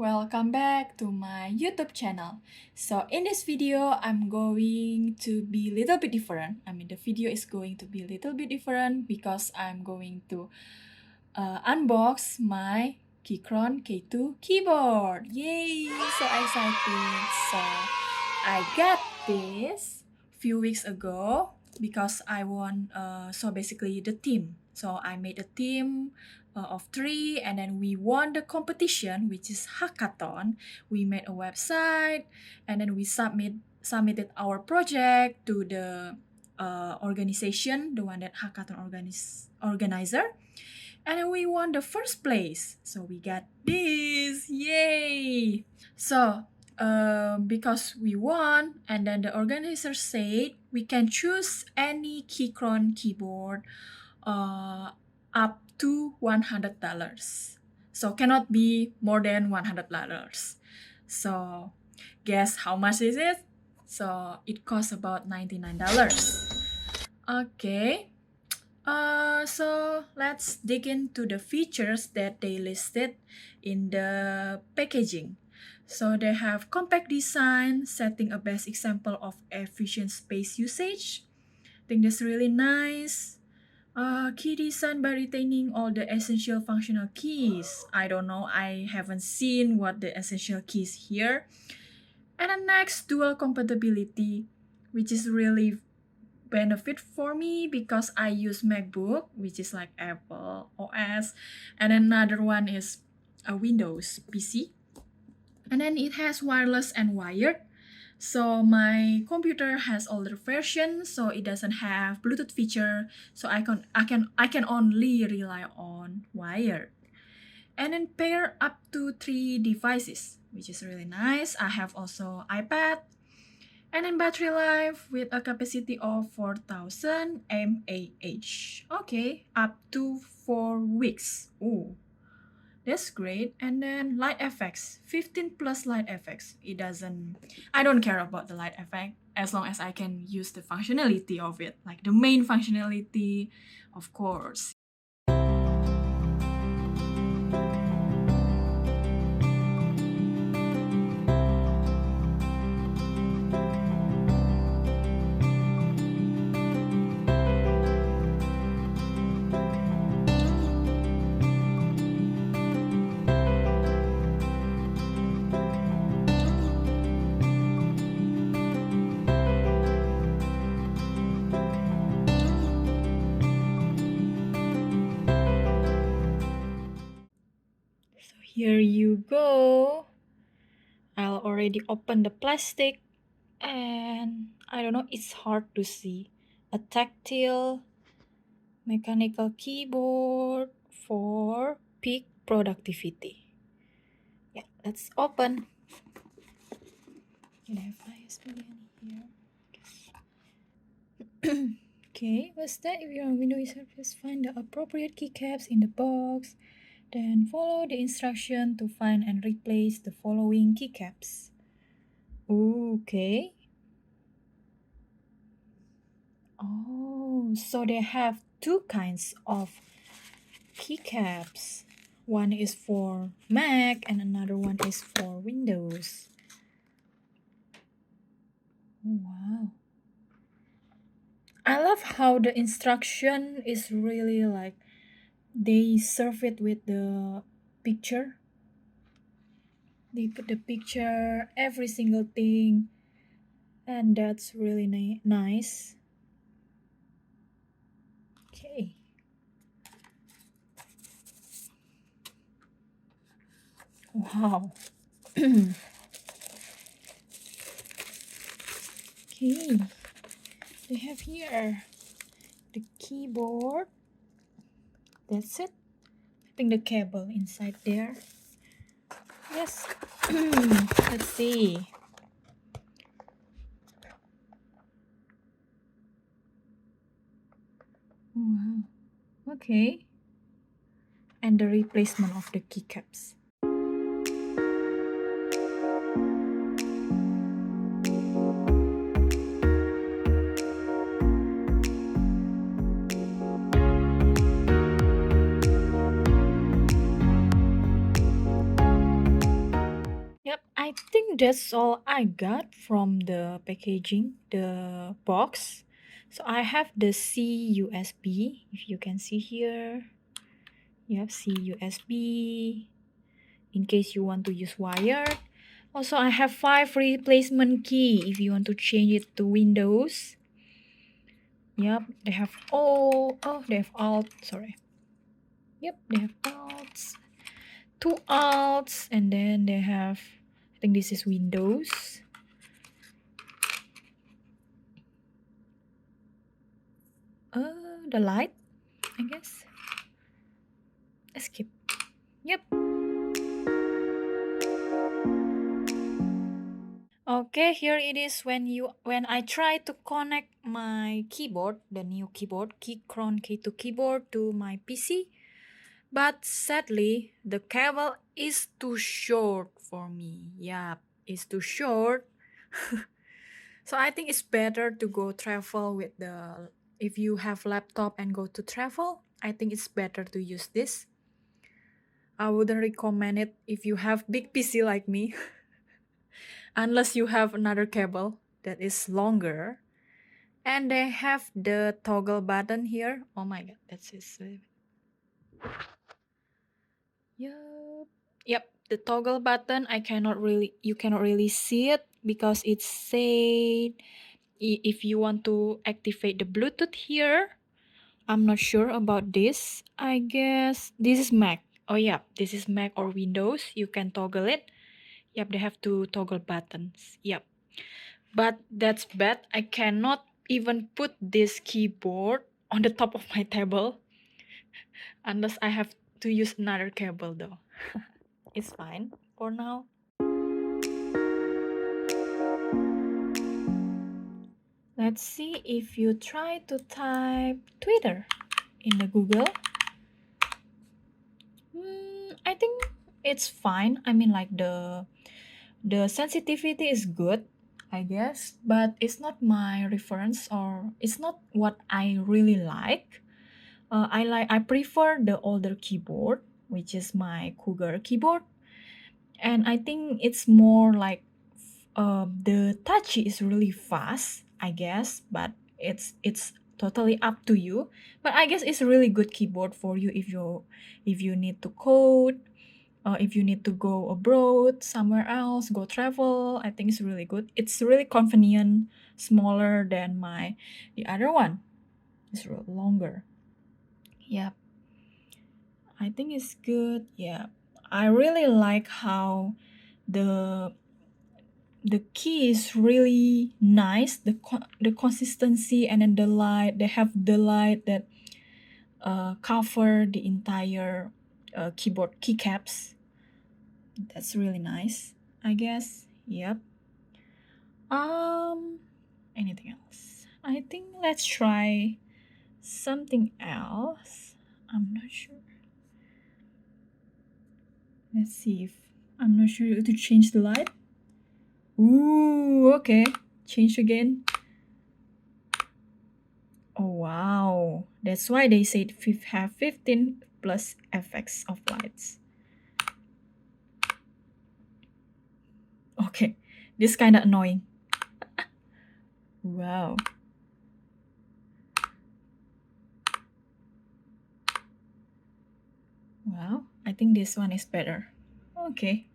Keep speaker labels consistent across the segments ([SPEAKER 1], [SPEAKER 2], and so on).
[SPEAKER 1] welcome back to my YouTube channel. So in this video, I'm going to be a little bit different. The video is going to be a little bit different because I'm going to unbox my Keychron K2 keyboard. Yay! So excited. So I got this few weeks ago because I won, basically the team. So I made a team of 3 and then we won the competition, which is hackathon. We made a website and then we submitted our project to the organization, the one that hackathon organizer, and then we won the first place. So we got this, yay! So because we won, and then the organizer said we can choose any Keychron keyboard up to $100. So cannot be more than $100. So guess how much is it? So it costs about $99. Okay. So let's dig into the features that they listed in the packaging. So they have compact design, setting a best example of efficient space usage. I think that's really nice. Key design by retaining all the essential functional keys. I don't know, I haven't seen what the essential keys here. And then next, dual compatibility, which is really benefit for me because I use MacBook, which is like Apple OS, and another one is a Windows PC. And then it has wireless and wired. So my computer has older version, so it doesn't have Bluetooth feature. So I can only rely on wired. And then pair up to 3 devices, which is really nice. I have also iPad. And then battery life with a capacity of 4000 mAh. Okay, up to 4 weeks. Oh, that's great. And then light effects, 15 plus light effects. I don't care about the light effect as long as I can use the functionality of it, like the main functionality, of course. Here you go. I'll already open the plastic and I don't know, it's hard to see. A tactile mechanical keyboard for peak productivity. Yeah, let's open. Can I have ISP here? Okay, what's that? If you're on Windows Surface, find the appropriate keycaps in the box. Then follow the instruction to find and replace the following keycaps. Okay. Oh, so they have 2 kinds of keycaps. One is for Mac and another one is for Windows. Oh, wow. I love how the instruction is really like they serve it with the picture. They put the picture, every single thing, and that's really nice. Okay. Wow. Okay. They have here the keyboard. That's it. I think the cable inside there. Yes. Let's see. Wow. Okay. And the replacement of the keycaps. Yep, I think that's all I got from the packaging, the box. So I have the C USB, if you can see here. You have C USB in case you want to use wired. Also, I have 5 replacement key if you want to change it to Windows. Yep, they have they have alt, sorry. Yep, they have alts, 2 alts, and then they have, I think this is Windows. The light, I guess. Skip. Yep. Okay, here it is when I try to connect my keyboard, the new keyboard, Keychron K2 keyboard to my PC. But sadly, the cable is too short for me. Yeah, it's too short. So I think it's better to go travel with the, if you have laptop and go to travel, I think it's better to use this. I wouldn't recommend it if you have big PC like me, unless you have another cable that is longer. And they have the toggle button here. Oh my god, that's it. Yep. Yep, the toggle button, you cannot really see it because it's said if you want to activate the Bluetooth here. I'm not sure about this. I guess this is Mac. Oh yeah, this is Mac or Windows. You can toggle it. Yep, they have two toggle buttons. Yep. But that's bad. I cannot even put this keyboard on the top of my table unless I have to use another cable though. It's fine for now. Let's see if you try to type Twitter in the Google. I think it's fine. I mean, like the sensitivity is good, I guess, but it's not my reference or it's not what I really like. I prefer the older keyboard, which is my Cougar keyboard, and I think it's more like the touch is really fast, I guess, but it's totally up to you. But I guess it's a really good keyboard for you if you need to code, if you need to go abroad, somewhere else, go travel. I think it's really good. It's really convenient, smaller than the other one. It's longer. Yep, I think it's good. Yeah, I really like how the the key is really nice. The consistency and then the light. They have the light that cover the entire keyboard keycaps. That's really nice, I guess. Yep. Um, anything else? I think let's try something else. I'm not sure. Let's see if I'm not sure to change the light. Ooh, okay. Change again. Oh wow. That's why they said have 15 plus effects of lights. Okay. This kind of annoying. Wow. Wow. I think this one is better. Okay.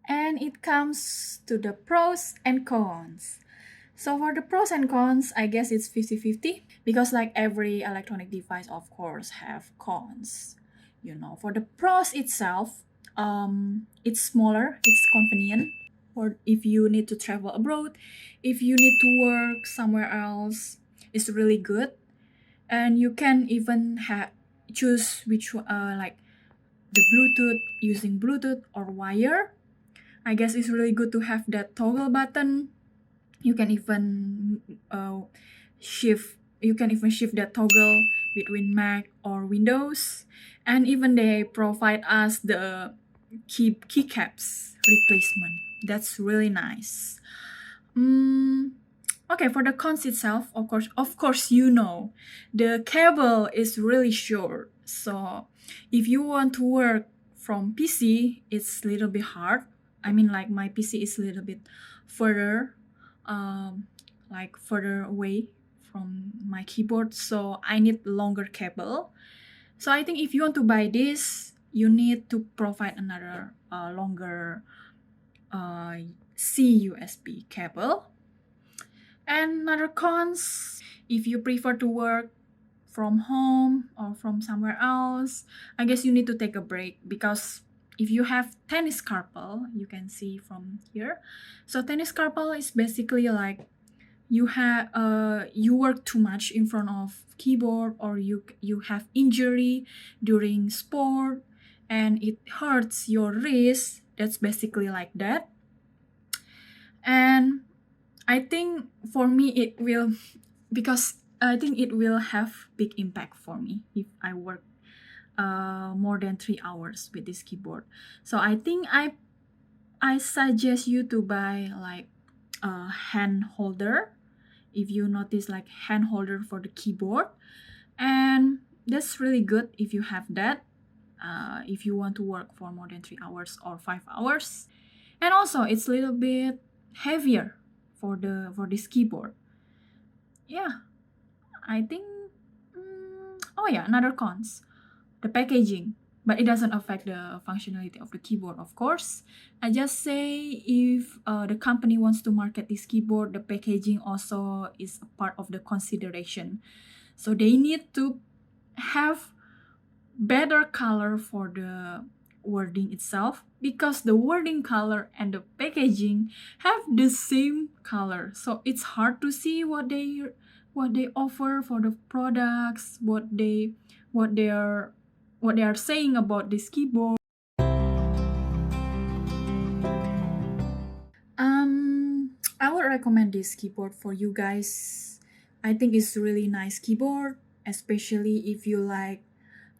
[SPEAKER 1] And it comes to the pros and cons. So for the pros and cons, I guess it's 50-50 because like every electronic device of course have cons. You know, for the pros itself, it's smaller, it's convenient, or if you need to travel abroad, if you need to work somewhere else, it's really good. And you can even choose which like the Bluetooth, using Bluetooth or wire. I guess it's really good to have that toggle button. You can even shift that toggle between Mac or Windows, and even they provide us the keycaps replacement. That's really nice. Okay, for the cons itself, of course, you know, the cable is really short. So if you want to work from PC, it's a little bit hard. I mean, like my PC is a little bit further, like further away from my keyboard, so I need longer cable. So I think if you want to buy this, you need to provide another longer C-USB cable. And another cons, if you prefer to work from home or from somewhere else, I guess you need to take a break, because if you have tennis carpal, you can see from here. So tennis carpal is basically like you work too much in front of keyboard, or you have injury during sport and it hurts your wrist. That's basically like that. And I think for me it will, because I think it will have big impact for me if I work more than 3 hours with this keyboard. So I think I suggest you to buy like a hand holder, if you notice, like hand holder for the keyboard. And that's really good if you have that, if you want to work for more than 3 hours or 5 hours. And also it's a little bit heavier for this keyboard. Yeah, I think oh yeah, another cons, the packaging, but it doesn't affect the functionality of the keyboard, of course. I just say if the company wants to market this keyboard, the packaging also is a part of the consideration. So they need to have better color for the wording itself, because the wording color and the packaging have the same color, so it's hard to see what they offer for the products, what they are saying about this keyboard. I would recommend this keyboard for you guys. I think it's really nice keyboard, especially if you like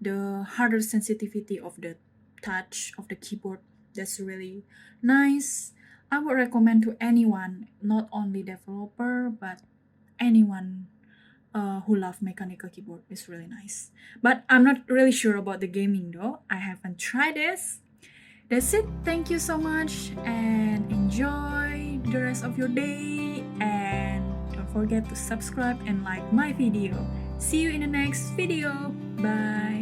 [SPEAKER 1] the harder sensitivity of the touch of the keyboard. That's really nice. I would recommend to anyone, not only developer, but anyone who love mechanical keyboard. It's really nice. But I'm not really sure about the gaming though. I haven't tried this. That's it. Thank you so much and enjoy the rest of your day. And don't forget to subscribe and like my video. See you in the next video. Bye.